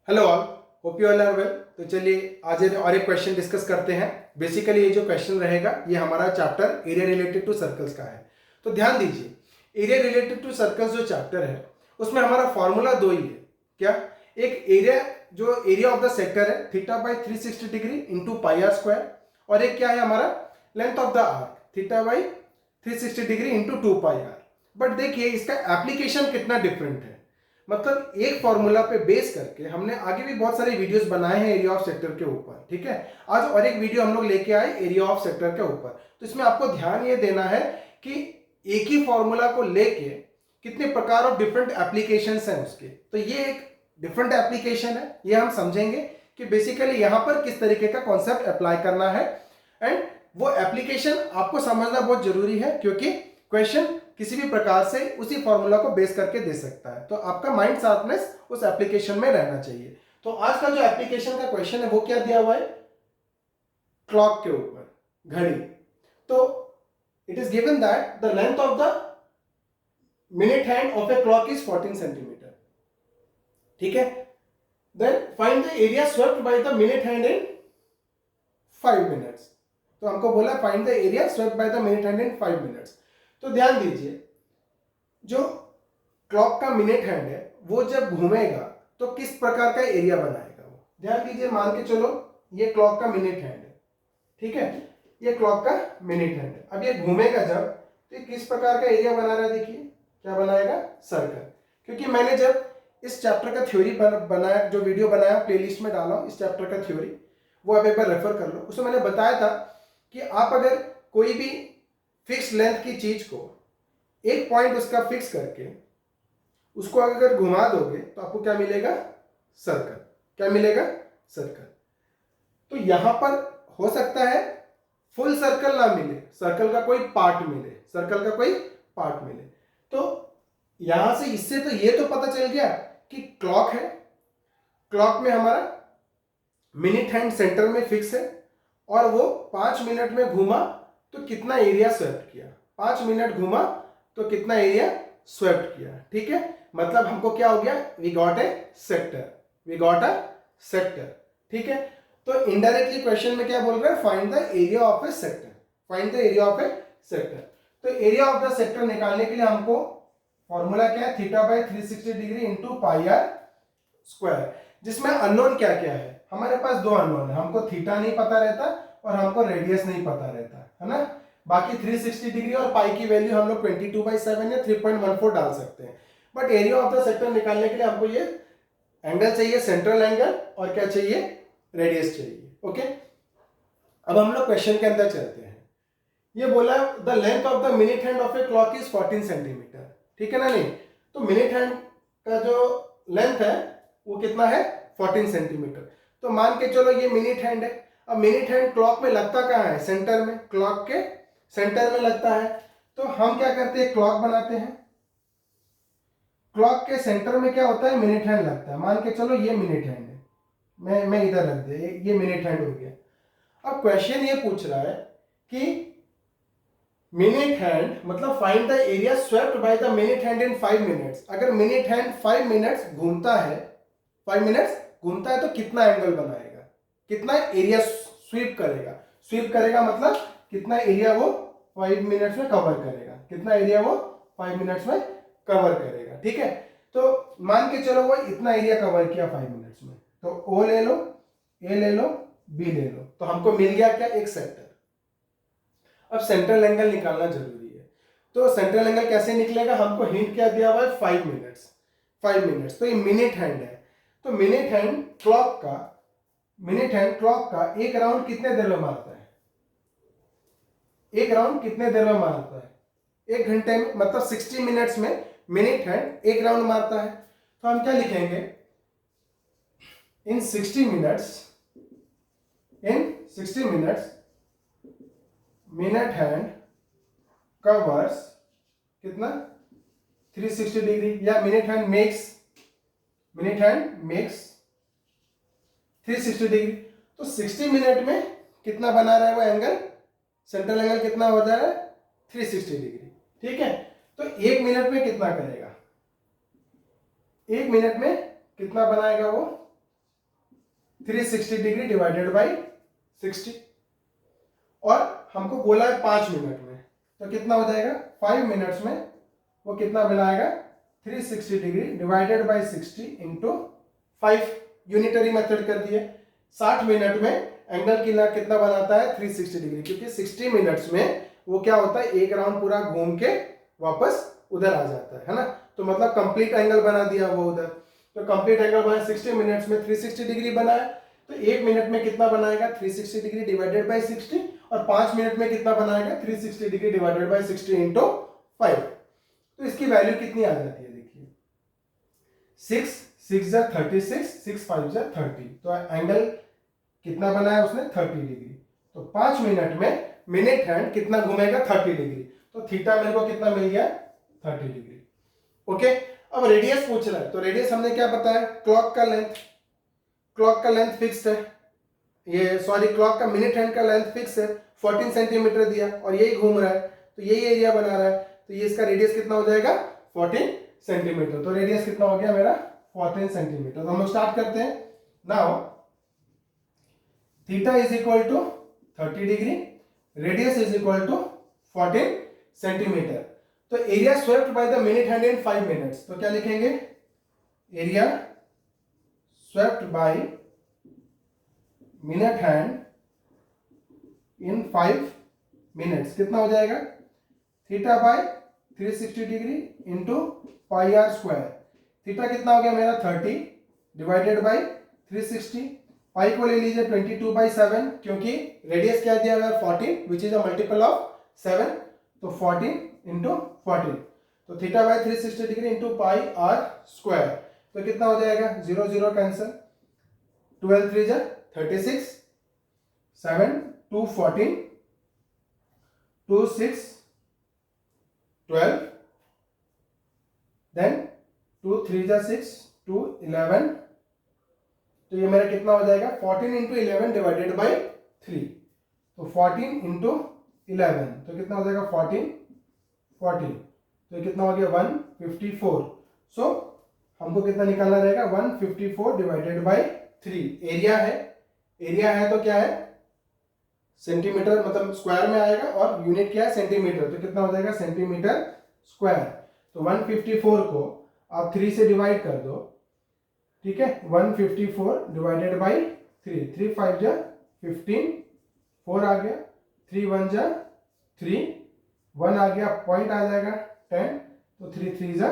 Hello all, hope you all are well. तो चलिए आज और एक क्वेश्चन डिस्कस करते हैं। बेसिकली ये जो क्वेश्चन रहेगा ये हमारा chapter area related to circles का है। तो ध्यान दीजिए, एरिया रिलेटेड टू सर्कल्स जो चैप्टर है उसमें हमारा फॉर्मूला दो ही है। क्या? एक एरिया, जो एरिया ऑफ द सेक्टर है theta by 360 degree into pi are square, और एक क्या है हमारा length of the arc theta by 360 degree into 2 pi r. But देखिए इसका एप्लीकेशन कितना डिफरेंट है। मतलब एक फॉर्मूला पे बेस करके हमने आगे भी बहुत सारे वीडियोस बनाए हैं एरिया ऑफ सेक्टर के ऊपर, ठीक है। आज और एक वीडियो हम लोग लेके आए एरिया ऑफ सेक्टर के ऊपर। तो इसमें आपको ध्यान ये देना है कि एक ही फॉर्मूला को लेके कितने प्रकार ऑफ डिफरेंट एप्लीकेशंस हैं उसके। तो ये एक डिफरेंट एप्लीकेशन है, ये हम समझेंगे कि बेसिकली यहां पर किस तरीके का कॉन्सेप्ट अप्लाई करना है। एंड वो एप्लीकेशन आपको समझना बहुत जरूरी है क्योंकि क्वेश्चन किसी भी प्रकार से उसी फॉर्मूला को बेस करके दे सकता है। तो आपका माइंड शार्पनेस उस एप्लीकेशन में रहना चाहिए। तो आज का जो एप्लीकेशन का क्वेश्चन है वो क्या दिया हुआ है? क्लॉक के ऊपर, घड़ी। तो it is given that the length of the minute hand of a clock is 14 centimetre, ठीक है। Then find the area swept by the minute hand in 5 minutes. तो हमको बोला find the area swept by the minute hand in 5 minutes. तो ध्यान दीजिए, जो clock का मिनट हैंड है वो जब घूमेगा तो किस प्रकार का एरिया बनाएगा वो। ध्यान दीजिए, मान के चलो ये क्लॉक का मिनट हैंड है, ठीक है। ये क्लॉक का मिनट हैंड है। अब ये घूमेगा जब, तो ये किस प्रकार का एरिया बना रहा है? देखिए क्या बनाएगा? सर्कल। क्योंकि मैंने जब इस चैप्टर का थ्योरी बनाया, जो वीडियो बनाया प्लेलिस्ट में डाला इस चैप्टर का थ्योरी, वो आप एक बार रेफर कर लो। उसमें मैंने बताया था कि आप अगर कोई भी फिक्स लेंथ की चीज को एक पॉइंट उसका फिक्स करके उसको अगर घुमा दोगे तो आपको क्या मिलेगा? सर्कल। क्या मिलेगा? सर्कल। तो यहां पर हो सकता है फुल सर्कल ना मिले, सर्कल का कोई पार्ट मिले, सर्कल का कोई पार्ट मिले। तो यहां से इससे तो ये तो पता चल गया कि क्लॉक है, क्लॉक में हमारा मिनट हैंड सेंटर में फिक्स है और वो 5 मिनट में घूमा तो कितना एरिया स्वेप्ट किया, 5 मिनट घूमा तो कितना एरिया स्वेप्ट किया, ठीक है। मतलब हमको क्या हो गया? We got a sector, we got a sector, ठीक है। तो इनडायरेक्टली क्वेश्चन में क्या बोल रहा है? Find the area of a sector, find the area of a sector. तो एरिया ऑफ द सेक्टर निकालने के लिए हमको फॉर्मूला क्या है? Theta by 360 degree into pi are square. जिसमें अननोन क्या क्या है? हमारे पास दो अननोन है, हमको थीटा नहीं पता रहता और हमको रेडियस नहीं पता रहता, है ना। बाकी 360 डिग्री और पाई की वैल्यू हम लोग 22/7 या 3.14 डाल सकते हैं। But area of the sector निकालने के लिए हमको ये एंगल चाहिए, सेंट्रल एंगल, और क्या चाहिए? रेडियस चाहिए। ओके, अब हम लोग क्वेश्चन के अंदर चलते हैं। ये बोला the length of the minute hand of a clock is 14 centimetre, ठीक है ना। नहीं तो मिनट हैंड का जो लेंथ है वो कितना है? 14 सेंटीमीटर। तो मान के चलो ये मिनट हैंड है। अब मिनट हैंड क्लॉक में लगता कहाँ है? सेंटर में, क्लॉक के सेंटर में लगता है। तो हम क्या करते हैं? क्लॉक बनाते हैं। क्लॉक के सेंटर में क्या होता है? मिनट हैंड लगता है। मान के चलो ये मिनट हैंड है, मैं इधर रख दे, ये मिनट हैंड हो गया। अब क्वेश्चन ये पूछ रहा है कि मिनट हैंड मतलब find the area swept by the minute hand in 5 minutes. अगर मिनट हैंड 5 मिनट्स घूमता है, 5 मिनट्स घूमता है तो कितना एंगल बनाएगा, कितना एरिया स्वीप करेगा? स्वीप करेगा मतलब कितना एरिया वो 5 मिनट्स में कवर करेगा, कितना एरिया वो 5 मिनट्स में कवर करेगा, ठीक है। तो मान के चलो वो इतना एरिया कवर किया 5 मिनट्स में। तो ओ ले लो, ए ले लो, बी ले लो, तो हमको मिल गया क्या? एक सेक्टर। अब सेंट्रल एंगल निकालना जरूरी है। तो सेंट्रल एंगल कैसे निकलेगा? हमको हिंट क्या दिया हुआ है? 5 मिनट्स, 5 मिनट्स। तो ये मिनट हैंड है, तो मिनट हैंड क्लॉक का, मिनट हैंड क्लॉक का एक राउंड कितने देर में मारता है? एक राउंड कितने देर में मारता है? 1 घंटे में, मतलब 60 मिनट्स में मिनट हैंड एक राउंड मारता है। तो हम क्या लिखेंगे? इन 60 मिनट्स, इन 60 मिनट्स मिनट हैंड कवर्स कितना? 360 डिग्री, या minute hand makes, minute hand makes 360 degree. तो 60 मिनट में कितना बना रहा है वो एंगल? सेंट्रल एंगल कितना हो जा रहा है? 360 डिग्री, ठीक है। तो 1 मिनट में कितना करेगा? 1 मिनट में कितना बनाएगा वो? 360 डिग्री डिवाइडेड बाई 60, और हमको बोला है 5 मिनट में, तो कितना हो जाएगा 5 मिनट्स में वो कितना बनाएगा 360 degree divided by 60 into 5, unitary method कर दिए। 60 मिनट में एंगल कितना बनाता है 360 डिग्री, क्योंकि 60 मिनट्स में वो क्या होता है एक राउंड पूरा घूम के वापस उधर आ जाता है ना, तो मतलब कंप्लीट एंगल बना दिया वो उधर। तो कंप्लीट एंगल बना 60 मिनट्स में 360 डिग्री बनाया, तो 1 मिनट में कितना बनाएगा 360 डिग्री डिवाइडेड बाई 60, और 5 मिनट में कितना बनाएगा 360 डिग्री डिवाइडेड बाई 60 इंटू 5। तो इसकी वैल्यू कितनी आ जाती है देखिए, 6 6 जा 36, 6 5 जा 30, तो एंगल कितना बनाया उसने 30 डिग्री। तो 5 मिनट में मिनट हैंड कितना घूमेगा 30 डिग्री, तो थीटा मेरे को कितना मिल गया 30 डिग्री। ओके, अब रेडियस पूछ रहा है, तो रेडियस हमने क्या बताया, क्लॉक का लेंथ फिक्स है, ये सॉरी क्लॉक का मिनट हैंड का लेंथ फिक्स है 14 सेंटीमीटर दिया, और यही घूम रहा है तो यही एरिया बना रहा है, तो ये इसका रेडियस कितना हो जाएगा 14 सेंटीमीटर। तो रेडियस कितना हो गया मेरा 14 सेंटीमीटर। तो हम लोग स्टार्ट करते हैं। Now theta is equal to 30 degree, radius is equal to 14 centimetre. तो area swept by the minute hand in 5 minutes, तो क्या लिखेंगे, area swept by minute hand in 5 minutes कितना हो जाएगा, theta by 360 degree into pi are square. Theta कितना हो गया मेरा 30 डिवाइडेड बाई 360, पाई को ले लीजिए 22/7, क्योंकि रेडियस क्या दिया हुआ है 14 which is a multiple of 7, तो 14 इंटू 14, तो theta by 360 degree into pi are square. तो कितना हो जाएगा 0 0 कैंसिल, 12 3 36, 7 2 14, 2 6 12, देन 2 3 6 2 11, तो ये मेरा कितना हो जाएगा 14 इंटू 11 डिवाइडेड बाई 3, तो 14 इंटू 11, तो कितना हो जाएगा 14, तो ये कितना हो गया 154। सो हमको कितना निकालना रहेगा 154 डिवाइडेड बाई 3। एरिया है तो क्या है सेंटीमीटर, मतलब स्क्वायर में आएगा, और यूनिट क्या है सेंटीमीटर, तो कितना हो जाएगा सेंटीमीटर स्क्वायर। तो 154 को आप 3 से डिवाइड कर दो, ठीक है, 154 डिवाइडेड बाई 3, 3 5 जा 15, 4 आ गया, 3 1 जा 3, 1 आ गया, पॉइंट आ जाएगा 10, तो 3 3 जा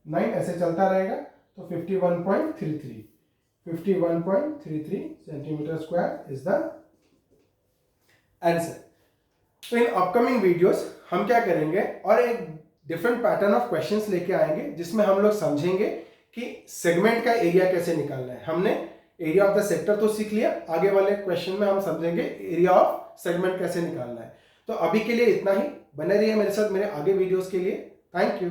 9, ऐसे चलता रहेगा, तो 51.33 centimetre square is the answer. तो इन अपकमिंग वीडियोस हम क्या करेंगे, और एक डिफरेंट पैटर्न ऑफ क्वेश्चंस लेके आएंगे, जिसमें हम लोग समझेंगे कि सेगमेंट का एरिया कैसे निकालना है। हमने एरिया ऑफ द सेक्टर तो सीख लिया, आगे वाले क्वेश्चन में हम समझेंगे एरिया ऑफ सेगमेंट कैसे निकालना है। तो अभी के लिए इतना ही, बने रहिए मेरे साथ मेरे आगे वीडियोस के लिए। Thank you.